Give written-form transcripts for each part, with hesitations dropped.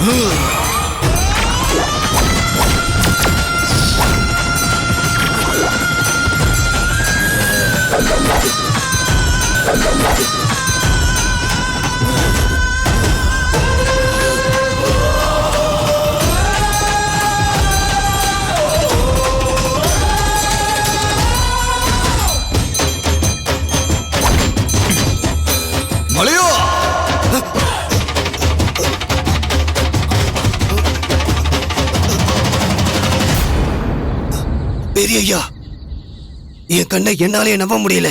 மலையா, பெரிய ஐயா, என் கண்ணை என்னாலே நம்ப முடியல.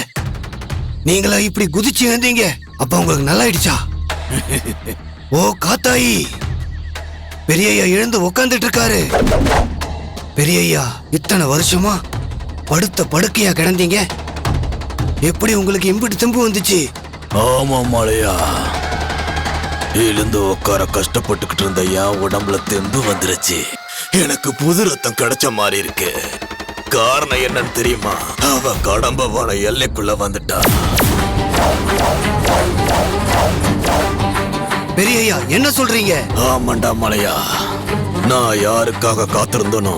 நீங்களா இப்படி குதிச்சு எழுந்தீங்க? அப்ப உங்களுக்கு நல்லா ஆயிடுச்சா? ஓ காத்தாயி, பெரிய ஐயா எழுந்து உக்காந்துட்டு இருக்காரு. பெரிய ஐயா, இத்தனை வருஷமா படுத்த படுக்கையா கிடந்தீங்க, எப்படி உங்களுக்கு இம்பிட்டு தெம்பு வந்துச்சு? ஆமா மலையா, எழுந்து உட்கார கஷ்டப்பட்டுக்கிட்டு இருந்த என் உடம்புல தெம்பு வந்துருச்சு. எனக்கு புது ரத்தம் கிடைச்ச மாதிரி இருக்கு. காரணம் என்னன்னு தெரியுமா? அவ கடம்பவான எல்லைக்குள்ள வந்துட்டா. பெரிய ஐயா, என்ன சொல்றீங்க? ஆமாண்டா மலையா, நான் யாருக்காக காத்திருந்தனோ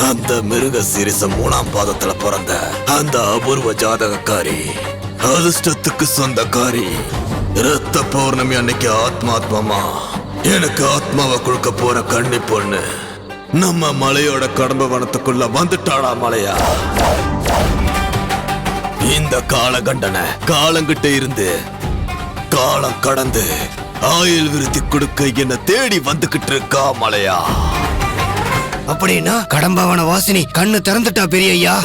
அந்த மிருக சிரிச 3ஆம் பாதத்துல பிறந்த அந்த அபூர்வ ஜாதகக்காரி, அதிர்ஷ்டத்துக்கு சொந்தக்காரி, ரத்த பௌர்ணமி அன்னைக்கு ஆத்மாத்மா எனக்கு ஆத்மாவை கொடுக்க போற கண்ணி பொண்ணு நம்ம மலையோட கடம்ப வனத்துக்குள்ள வந்துட்டாளா மலையா. இந்த காலகண்டனை காலங்கிட்ட இருந்து காலம் கடந்து ஆயுள் விருத்தி கொடுக்க என்ன தேடி வந்துகிட்டு இருக்கா மலையா. அப்படின்னா கடம்பவன வாசினி கண்ணு திறந்துட்டா பெரிய ஐயா.